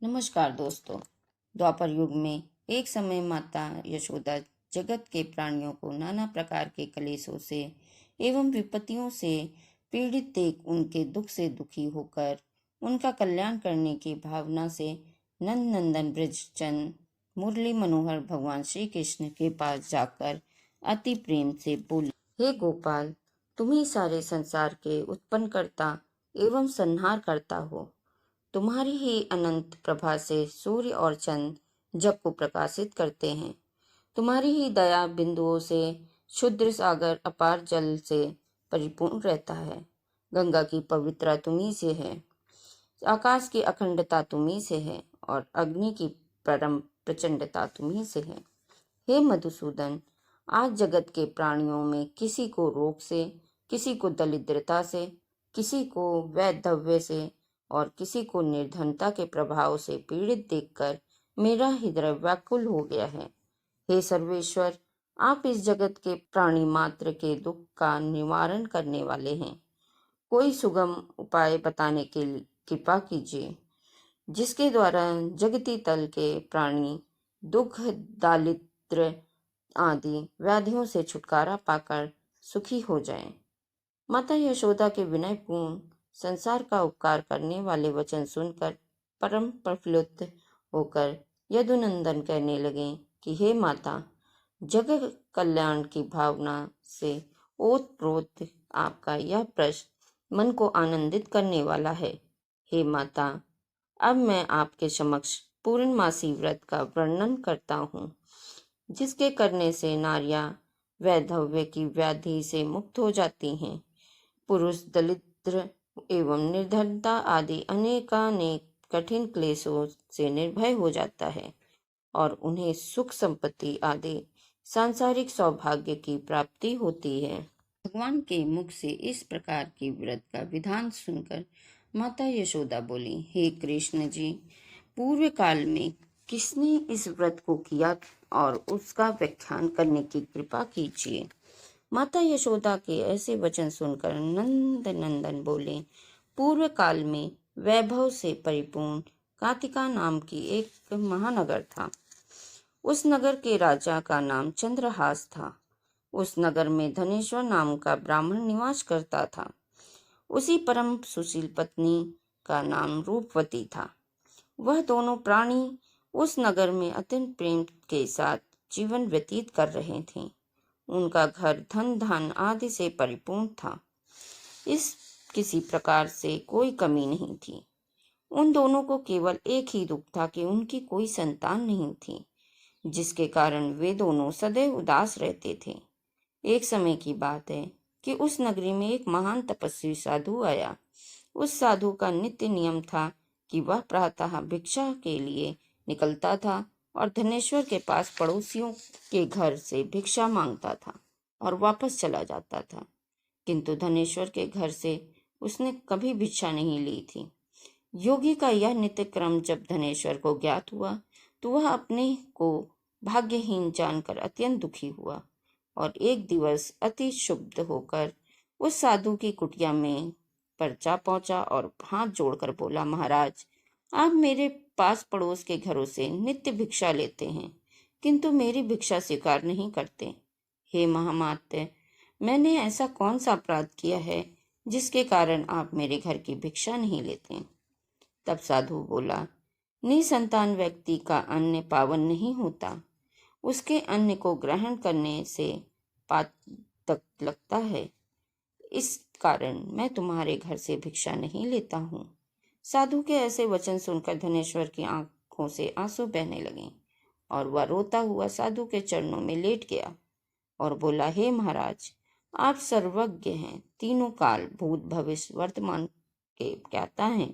नमस्कार दोस्तों। द्वापर युग में एक समय माता यशोदा जगत के प्राणियों को नाना प्रकार के क्लेशों से एवं विपत्तियों से पीड़ित देख उनके दुख से दुखी होकर उनका कल्याण करने की भावना से नंद नंदन ब्रजचंद मुरली मनोहर भगवान श्री कृष्ण के पास जाकर अति प्रेम से बोली, हे गोपाल, तुम ही सारे संसार के उत्पन्न करता एवं संहार करता हो। तुम्हारी ही अनंत प्रभा से सूर्य और चंद्र जग को प्रकाशित करते हैं। तुम्हारी ही दया बिंदुओं से क्षुद्र सागर अपार जल से परिपूर्ण रहता है। गंगा की पवित्रता तुम्ही से है, आकाश की अखंडता तुम्ही से है और अग्नि की परम प्रचंडता तुम्ही से है। हे मधुसूदन, आज जगत के प्राणियों में किसी को रोग से, किसी को दरिद्रता से, किसी को वैधव्य से और किसी को निर्धनता के प्रभाव से पीड़ित देखकर मेरा हृदय व्याकुल हो गया है। हे सर्वेश्वर, आप इस जगत के प्राणी मात्र के दुख का निवारण करने वाले हैं। कोई सुगम उपाय बताने की कृपा कीजिए, जिसके द्वारा जगती तल के प्राणी दुख, दारिद्र्य आदि व्याधियों से छुटकारा पाकर सुखी हो जाएं। माता यशोदा के विनयपूर्ण संसार का उपकार करने वाले वचन सुनकर परम प्रफुल्लित होकर यदुनंदन कहने लगे कि हे माता, जगत कल्याण की भावना से ओतप्रोत आपका यह प्रश्न मन को आनंदित करने वाला है। हे माता, अब मैं आपके समक्ष पूर्णमासी व्रत का वर्णन करता हूँ, जिसके करने से नारियां वैधव्य की व्याधि से मुक्त हो जाती हैं। पुरुष दरिद्र एवं निर्धनता आदि अनेकानेक कठिन क्लेशों से निर्भय हो जाता है और उन्हें सुख संपत्ति आदि सांसारिक सौभाग्य की प्राप्ति होती है। भगवान के मुख से इस प्रकार की व्रत का विधान सुनकर माता यशोदा बोली, हे कृष्ण जी, पूर्व काल में किसने इस व्रत को किया और उसका व्याख्यान करने की कृपा कीजिए। माता यशोदा के ऐसे वचन सुनकर नंद नंदन बोले, पूर्व काल में वैभव से परिपूर्ण कातिका नाम की एक महानगर था। उस नगर के राजा का नाम चंद्रहास था। उस नगर में धनेश्वर नाम का ब्राह्मण निवास करता था। उसी परम सुशील पत्नी का नाम रूपवती था। वह दोनों प्राणी उस नगर में अत्यंत प्रेम के साथ जीवन व्यतीत कर रहे थे। उनका घर धन धान आदि से परिपूर्ण था। इस किसी प्रकार से कोई कमी नहीं थी। उन दोनों को केवल एक ही दुख था कि उनकी कोई संतान नहीं थी, जिसके कारण वे दोनों सदैव उदास रहते थे। एक समय की बात है कि उस नगरी में एक महान तपस्वी साधु आया। उस साधु का नित्य नियम था कि वह प्रातः भिक्षा के लिए निकलता था और धनेश्वर के पास पड़ोसियों के घर से भिक्षा मांगता था और वापस चला जाता था। किंतु धनेश्वर के घर से उसने कभी भिक्षा नहीं ली थी। योगी का यह नित्य क्रम जब धनेश्वर को ज्ञात हुआ तो वह अपने को भाग्यहीन जानकर अत्यंत दुखी हुआ और एक दिवस अति क्षुब्ध होकर उस साधु की कुटिया में पर जा पहुंचा और हाथ जोड़कर बोला, महाराज, आप मेरे पास पड़ोस के घरों से नित्य भिक्षा लेते हैं, किंतु मेरी भिक्षा स्वीकार नहीं करते। हे महामात्य, मैंने ऐसा कौन सा अपराध किया है जिसके कारण आप मेरे घर की भिक्षा नहीं लेते। तब साधु बोला, निसंतान व्यक्ति का अन्न पावन नहीं होता। उसके अन्न को ग्रहण करने से पातक लगता है। इस कारण मैं तुम्हारे घर से भिक्षा नहीं लेता हूँ। साधु के ऐसे वचन सुनकर धनेश्वर की आंखों से आंसू बहने लगे और वह रोता हुआ साधु के चरणों में लेट गया और बोला, हे महाराज, आप सर्वज्ञ हैं, तीनों काल भूत भविष्य वर्तमान के ज्ञाता हैं।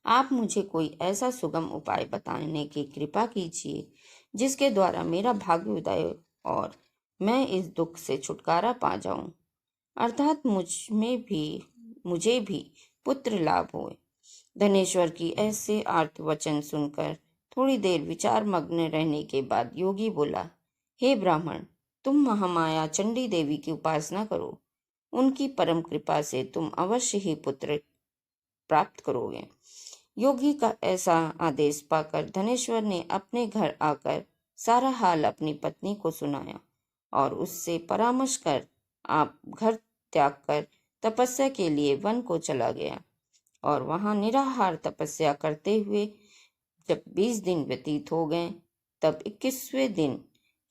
आप मुझे कोई ऐसा सुगम उपाय बताने की कृपा कीजिए जिसके द्वारा मेरा भाग्य उदय और मैं इस दुख से छुटकारा पा जाऊं, अर्थात मुझे भी पुत्र लाभ हो। धनेश्वर की ऐसे आर्त वचन सुनकर थोड़ी देर विचार मग्न रहने के बाद योगी बोला, हे ब्राह्मण, तुम महामाया चंडी देवी की उपासना करो। उनकी परम कृपा से तुम अवश्य ही पुत्र प्राप्त करोगे। योगी का ऐसा आदेश पाकर धनेश्वर ने अपने घर आकर सारा हाल अपनी पत्नी को सुनाया और उससे परामर्श कर आप घर त्याग कर तपस्या के लिए वन को चला गया और वहां निराहार तपस्या करते हुए जब 20 दिन व्यतीत हो गए तब 21वें दिन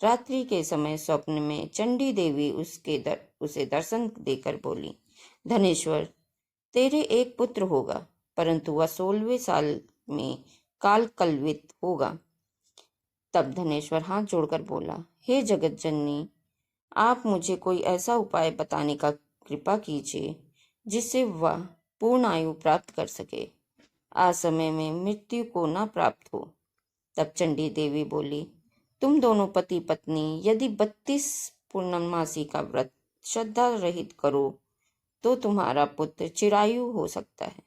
रात्रि के समय स्वप्न में चंडी देवी उसे दर्शन देकर बोली, धनेश्वर, तेरे एक पुत्र होगा, परंतु वह 16वें साल में काल कलवित होगा। तब धनेश्वर हाथ जोड़कर बोला, हे जगत जननी, आप मुझे कोई ऐसा उपाय बताने का कृपा कीजिए जिससे वह पूर्ण आयु प्राप्त कर सके, असमय में मृत्यु को न प्राप्त हो। तब चंडी देवी बोली, तुम दोनों पति पत्नी यदि 32 पूर्णमासी का व्रत श्रद्धा रहित करो तो तुम्हारा पुत्र चिरायु हो सकता है।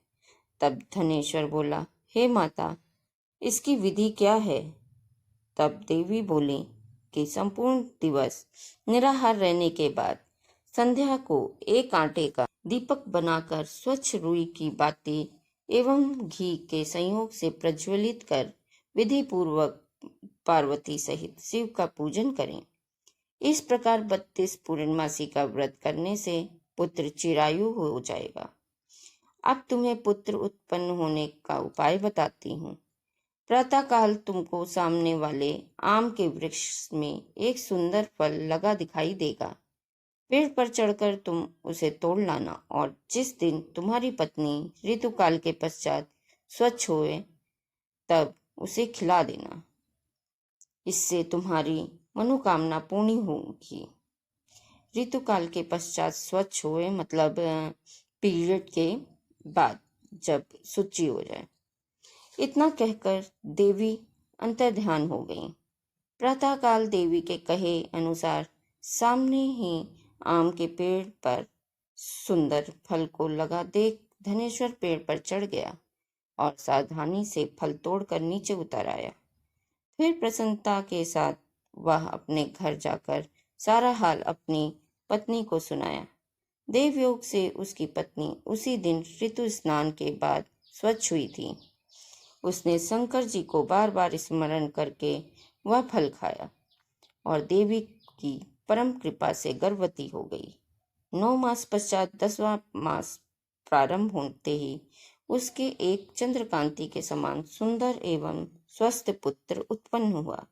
तब धनेश्वर बोला, हे माता, इसकी विधि क्या है? तब देवी बोली कि संपूर्ण दिवस निराहार रहने के बाद संध्या को एक आटे का दीपक बनाकर स्वच्छ रुई की बाती एवं घी के संयोग से प्रज्वलित कर विधि पूर्वक पार्वती सहित शिव का पूजन करें। इस प्रकार 32 पूर्णमासी का व्रत करने से पुत्र चिरायु हो जाएगा। अब तुम्हें पुत्र उत्पन्न होने का उपाय बताती हूँ। प्रातःकाल तुमको सामने वाले आम के वृक्ष में एक सुंदर फल लगा दिखाई देगा। पेड़ पर चढ़कर तुम उसे तोड़ लाना और जिस दिन तुम्हारी पत्नी ऋतुकाल के पश्चात स्वच्छ होए तब उसे खिला देना। इससे तुम्हारी मनोकामना पूर्ण होगी। ऋतुकाल के पश्चात स्वच्छ हुए मतलब पीरियड के बाद जब शुचि हो जाए। इतना कहकर देवी अंतर्ध्यान हो गई। प्रातःकाल देवी के कहे अनुसार सामने ही आम के पेड़ पर सुंदर फल को लगा देख धनेश्वर पेड़ पर चढ़ गया और सावधानी से फल तोड़कर नीचे उतर आया। फिर प्रसन्नता के साथ वह अपने घर जाकर सारा हाल अपनी पत्नी को सुनाया। देवयोग से उसकी पत्नी उसी दिन ऋतु स्नान के बाद स्वच्छ हुई थी। उसने शंकर जी को बार बार स्मरण करके वह फल खाया और देवी की परम कृपा से गर्भवती हो गई। 9 मास पश्चात 10वां मास प्रारंभ होते ही उसके एक चंद्रकांति के समान सुंदर एवं स्वस्थ पुत्र उत्पन्न हुआ।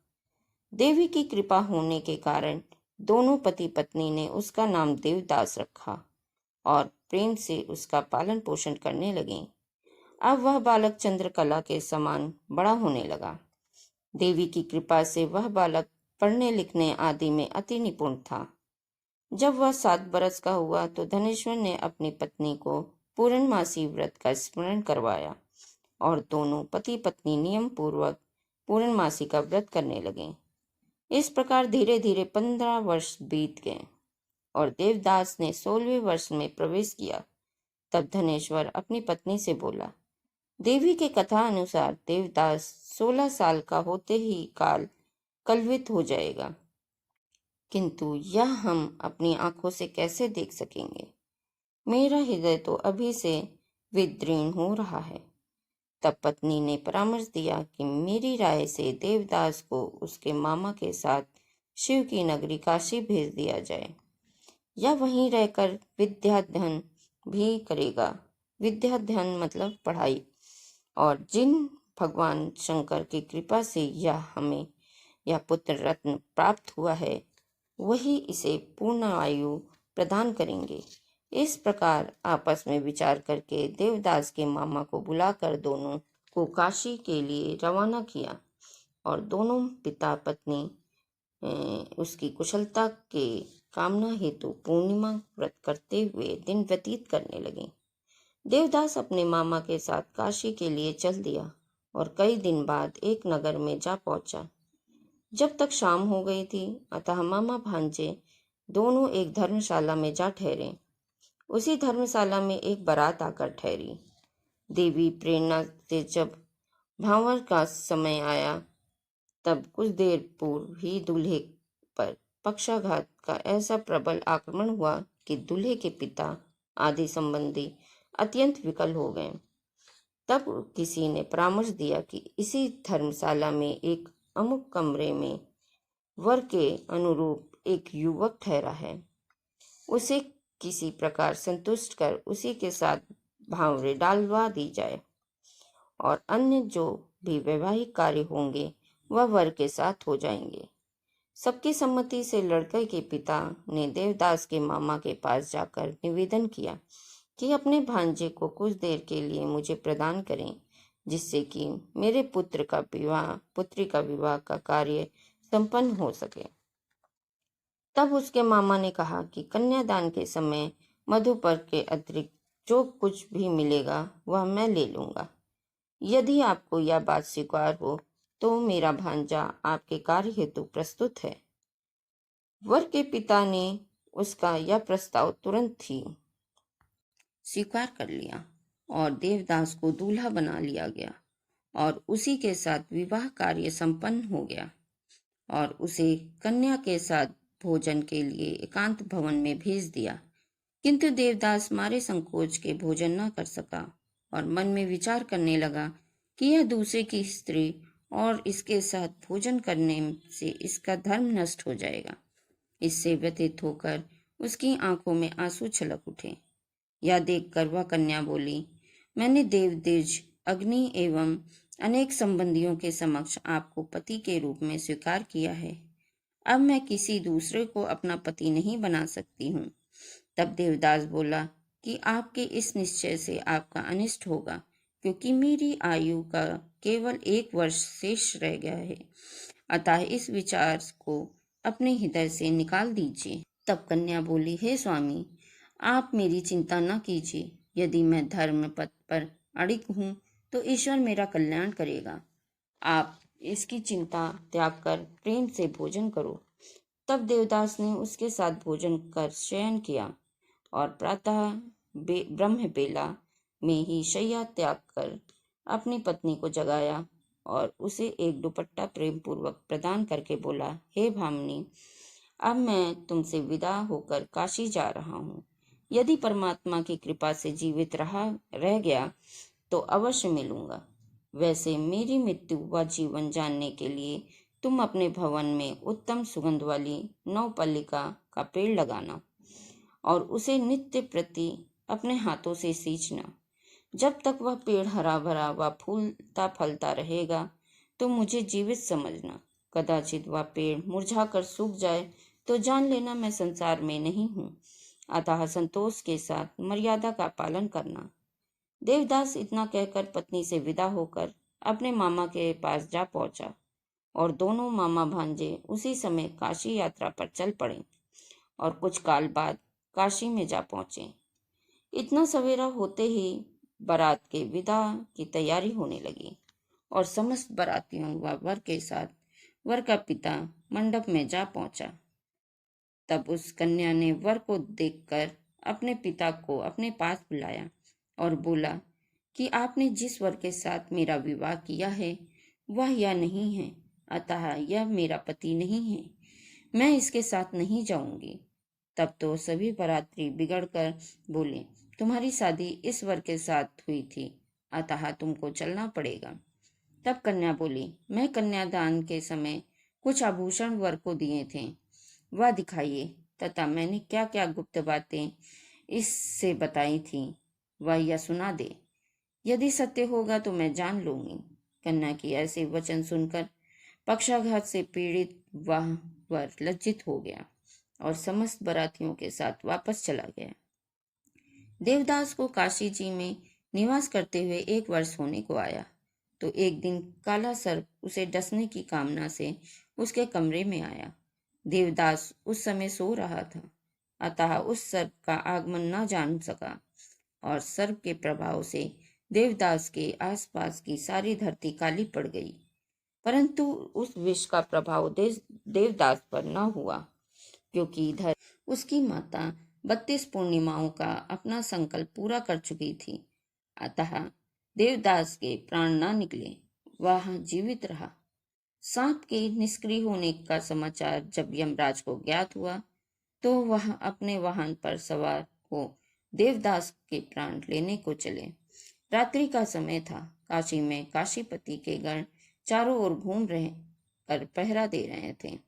देवी की कृपा होने के कारण दोनों पति पत्नी ने उसका नाम देवदास रखा और प्रेम से उसका पालन पोषण करने लगे। अब वह बालक चंद्रकला के समान बड़ा होने लगा। देवी की कृपा से वह बालक पढ़ने लिखने आदि में अति निपुण था। जब वह 7 बरस का हुआ तो धनेश्वर ने अपनी पत्नी को पूर्णमासी व्रत का स्मरण करवाया और दोनों पति पत्नी नियम पूर्वक पूर्णमासी का व्रत करने लगे। इस प्रकार धीरे धीरे 15 वर्ष बीत गए और देवदास ने 16वें वर्ष में प्रवेश किया। तब धनेश्वर अपनी पत्नी से बोला, देवी के कथा अनुसार देवदास 16 साल का होते ही काल कलवित हो जाएगा, किंतु यह हम अपनी आंखों से कैसे देख सकेंगे? मेरा हृदय तो अभी से विदीर्ण हो रहा है। तब पत्नी ने परामर्श दिया कि मेरी राय से देवदास को उसके मामा के साथ शिव की नगरी काशी भेज दिया जाए या वहीं रहकर विद्याध्ययन भी करेगा। विद्याध्ययन मतलब पढ़ाई। और जिन भगवान शंकर की कृपा से हमें यह पुत्र रत्न प्राप्त हुआ है वही इसे पूर्ण आयु प्रदान करेंगे। इस प्रकार आपस में विचार करके देवदास के मामा को बुलाकर दोनों को काशी के लिए रवाना किया और दोनों पिता पत्नी उसकी कुशलता के कामना हेतु पूर्णिमा व्रत करते हुए दिन व्यतीत करने लगे। देवदास अपने मामा के साथ काशी के लिए चल दिया और कई दिन बाद एक नगर में जा पहुंचा। जब तक शाम हो गई थी अतः मामा भांजे दोनों एक धर्मशाला में जा ठहरे। उसी धर्मशाला में एक बारात आकर ठहरी। देवी प्रेरणा से जब भांवर का समय आया तब कुछ देर पूर्व ही दूल्हे पर पक्षाघात का ऐसा प्रबल आक्रमण हुआ कि दूल्हे के पिता आदि संबंधी अत्यंत विकल हो गए। तब किसी ने परामर्श दिया कि इसी धर्मशाला में एक अमुक कमरे में वर के अनुरूप एक युवक ठहरा है, उसे किसी प्रकार संतुष्ट कर उसी के साथ भांवरे डालवा दी जाए और अन्य जो भी वैवाहिक कार्य होंगे वह वर के साथ हो जाएंगे। सबकी सम्मति से लड़के के पिता ने देवदास के मामा के पास जाकर निवेदन किया कि अपने भांजे को कुछ देर के लिए मुझे प्रदान करें, जिससे कि मेरे पुत्री का विवाह का कार्य संपन्न हो सके। तब उसके मामा ने कहा कि कन्यादान के समय मधुपर के अतिरिक्त जो कुछ भी मिलेगा वह मैं ले लूंगा। यदि आपको यह बात स्वीकार हो तो मेरा भांजा आपके कार्य हेतु प्रस्तुत है। वर के पिता ने उसका यह प्रस्ताव तुरंत ही स्वीकार कर लिया और देवदास को दूल्हा बना लिया गया और उसी के साथ विवाह कार्य संपन्न हो गया और उसे कन्या के साथ भोजन के लिए एकांत भवन में भेज दिया। किंतु देवदास मारे संकोच के भोजन न कर सका और मन में विचार करने लगा कि यह दूसरे की स्त्री और इसके साथ भोजन करने से इसका धर्म नष्ट हो जाएगा। इससे व्यथित होकर उसकी आंखों में आंसू छलक उठे। यह देखकर वह कन्या बोली, मैंने देव द्विज अग्नि एवं अनेक संबंधियों के समक्ष आपको पति के रूप में स्वीकार किया है। अब मैं किसी दूसरे को अपना पति नहीं बना सकती हूँ। तब देवदास बोला कि आपके इस निश्चय से आपका अनिष्ट होगा, क्योंकि मेरी आयु का केवल 1 वर्ष शेष रह गया है। अतः इस विचार को अपने हृदय से निकाल दीजिए। तब कन्या बोली, हे स्वामी, आप मेरी चिंता न कीजिए। यदि मैं धर्म पथ पर अड़िग हूँ तो ईश्वर मेरा कल्याण करेगा। आप इसकी चिंता त्याग कर प्रेम से भोजन करो। तब देवदास ने उसके साथ भोजन कर शयन किया और प्रातः ब्रह्म बेला में ही शैया त्याग कर अपनी पत्नी को जगाया और उसे एक दुपट्टा प्रेम पूर्वक प्रदान करके बोला, हे भामिनी, अब मैं तुमसे विदा होकर काशी जा रहा हूँ। यदि परमात्मा की कृपा से जीवित रह गया तो अवश्य मिलूंगा। वैसे मेरी मृत्यु व जीवन जानने के लिए तुम अपने भवन में उत्तम सुगंध वाली नवपल्लिका का पेड़ लगाना और उसे नित्य प्रति अपने हाथों से सींचना। जब तक वह पेड़ हरा भरा व फूलता फलता रहेगा तो मुझे जीवित समझना। कदाचित वह पेड़ मुरझाकर सूख जाए तो जान लेना मैं संसार में नहीं हूँ। अतः संतोष के साथ मर्यादा का पालन करना। देवदास इतना कहकर पत्नी से विदा होकर अपने मामा के पास जा पहुंचा और दोनों मामा भांजे उसी समय काशी यात्रा पर चल पड़े और कुछ काल बाद काशी में जा पहुंचे। इतना सवेरा होते ही बारात के विदा की तैयारी होने लगी और समस्त बारातियों व वर के साथ वर का पिता मंडप में जा पहुंचा। तब उस कन्या ने वर को देखकर अपने पिता को अपने पास बुलाया और बोला कि आपने जिस वर के साथ मेरा विवाह किया है वह यह नहीं है, अतः यह मेरा पति नहीं है। मैं इसके साथ नहीं जाऊंगी। तब तो सभी बाराती बिगड़कर बोले, तुम्हारी शादी इस वर के साथ हुई थी, अतः तुमको चलना पड़ेगा। तब कन्या बोली, मैं कन्यादान के समय कुछ आभूषण वर को दिए थे, वह दिखाइए तथा मैंने क्या क्या गुप्त बातें इससे बताई थी वह यह सुना दे। यदि सत्य होगा तो मैं जान लूंगी। कन्या की ऐसे वचन सुनकर पक्षाघात से पीड़ित वह वर लज्जित हो गया और समस्त बारातियों के साथ वापस चला गया। देवदास को काशी जी में निवास करते हुए 1 वर्ष होने को आया तो एक दिन काला सर्प उसे डसने की कामना से उसके कमरे में आया। देवदास उस समय सो रहा था, अतः उस सर्प का आगमन न जान सका और सर्प के प्रभाव से देवदास के आसपास की सारी धरती काली पड़ गई। परंतु उस विष का प्रभाव देवदास पर न हुआ, क्योंकि इधर उसकी माता 32 पूर्णिमाओं का अपना संकल्प पूरा कर चुकी थी। अतः देवदास के प्राण न निकले, वह जीवित रहा। सांप के निष्क्रिय होने का समाचार जब यमराज को ज्ञात हुआ तो वह अपने वाहन पर सवार हो देवदास के प्राण लेने को चले। रात्रि का समय था। काशी में काशीपति के गण चारों ओर घूम रहे कर पहरा दे रहे थे।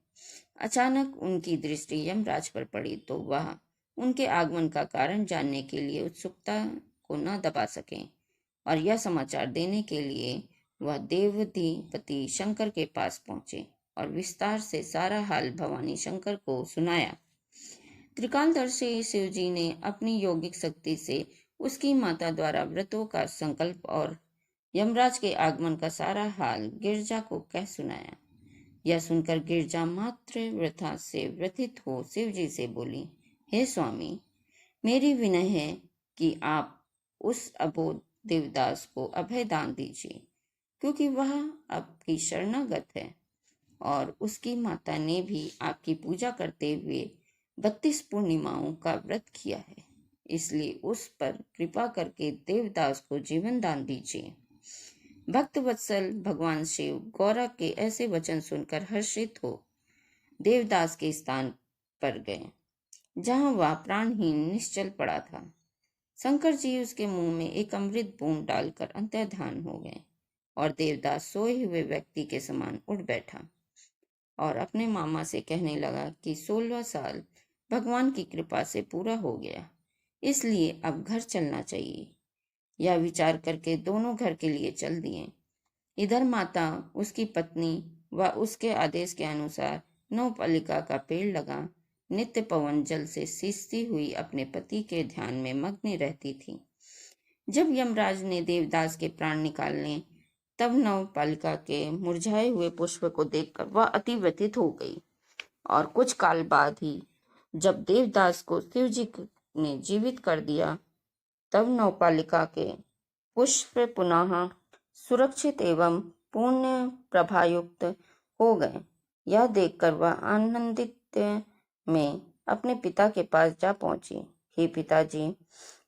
अचानक उनकी दृष्टि यमराज पर पड़ी तो वह उनके आगमन का कारण जानने के लिए उत्सुकता को न दबा सके और यह समाचार देने के लिए वह देवाधिपति शंकर के पास पहुंचे और विस्तार से सारा हाल भवानी शंकर को सुनाया। त्रिकालदर्शी शिवजी ने अपनी योगिक शक्ति से उसकी माता द्वारा व्रतों का संकल्प और यमराज के आगमन का सारा हाल गिरजा को कह सुनाया। यह सुनकर गिरजा मात्र व्यथा से व्यथित हो शिवजी से बोली, हे स्वामी, मेरी विनय है कि आप उस अबोध देवदास को अभय दान दीजिए, क्योंकि वह आपकी शरणागत है और उसकी माता ने भी आपकी पूजा करते हुए 32 पूर्णिमाओं का व्रत किया है, इसलिए उस पर कृपा करके देवदास को जीवन दान दीजिए। भक्त वत्सल भगवान शिव गौरा के ऐसे वचन सुनकर हर्षित हो देवदास के स्थान पर गए, जहां वह प्राणहीन निश्चल पड़ा था। शंकर जी उसके मुंह में एक अमृत बूंद डालकर अंतर्ध्यान हो गए और देवदास सोए हुए व्यक्ति के समान उठ बैठा और अपने मामा से कहने लगा कि 16 साल भगवान की कृपा से पूरा हो गया, इसलिए अब घर चलना चाहिए। यह विचार करके दोनों घर के लिए चल दिए। इधर माता, उसकी पत्नी व उसके आदेश के अनुसार नवपालिका का पेड़ लगा नित्य पवन जल से सींचती हुई अपने पति के ध्यान में मग्न रहती थी। जब यमराज ने देवदास के प्राण निकालने, तब नवपालिका के मुरझाए हुए पुष्प को देखकर वह अति व्यथित हो गई और कुछ काल बाद ही जब देवदास को शिवजी ने जीवित कर दिया, तब नवपालिका के पुष्प पुनः सुरक्षित एवं पूर्ण प्रभायुक्त हो गए। यह देखकर वह आनंदित में अपने पिता के पास जा पहुंची। हे पिताजी,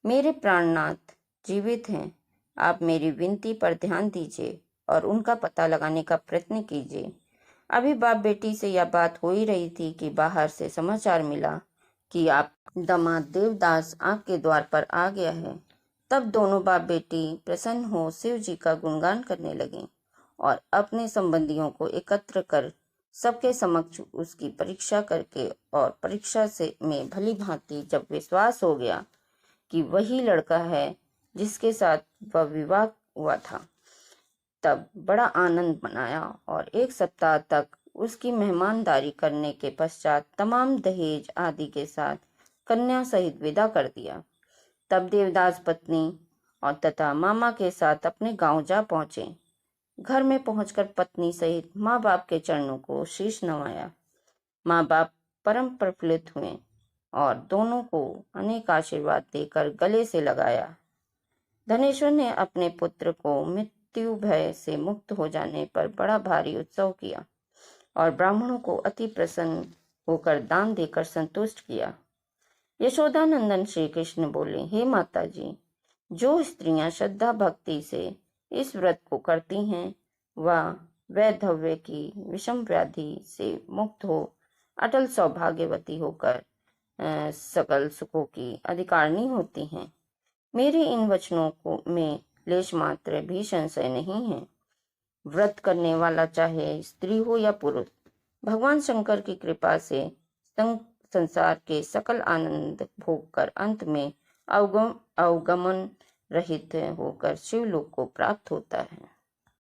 मेरे प्राणनाथ जीवित हैं, आप मेरी विनती पर ध्यान दीजिए और उनका पता लगाने का प्रयत्न कीजिए। अभी बाप बेटी से यह बात हो ही रही थी कि बाहर से समाचार मिला कि आप दामाद देवदास आपके द्वार पर आ गया है। तब दोनों बाप बेटी प्रसन्न हो शिव जी का गुणगान करने लगे और अपने संबंधियों को एकत्र कर सबके समक्ष उसकी परीक्षा करके और परीक्षा से में भली भांति जब विश्वास हो गया कि वही लड़का है जिसके साथ वह विवाह हुआ था, तब बड़ा आनंद मनाया और 1 सप्ताह तक उसकी मेहमानदारी करने के पश्चात तमाम दहेज आदि के साथ कन्या सहित विदा कर दिया। तब देवदास पत्नी और तथा मामा के साथ अपने गांव जा पहुंचे। घर में पहुंचकर पत्नी सहित माँ बाप के चरणों को शीश नवाया। माँ बाप परम प्रफुल्लित हुए और दोनों को अनेक आशीर्वाद देकर गले से लगाया। धनेश्वर ने अपने पुत्र को मृत्यु भय से मुक्त हो जाने पर बड़ा भारी उत्सव किया और ब्राह्मणों को अति प्रसन्न होकर दान देकर संतुष्ट किया। यशोदानंदन श्री कृष्ण बोले, हे माता जी, जो स्त्रियां श्रद्धा भक्ति से इस व्रत को करती हैं, वह वैधव्य की विषम व्याधि से मुक्त हो अटल सौभाग्यवती होकर सकल सुखों की अधिकारिणी होती हैं। मेरे इन वचनों को में लेश मात्र भी संशय नहीं है। व्रत करने वाला चाहे स्त्री हो या पुरुष, भगवान शंकर की कृपा से संसार के सकल आनंद भोग कर अंत में अवगमन रहित होकर शिवलोक को प्राप्त होता है।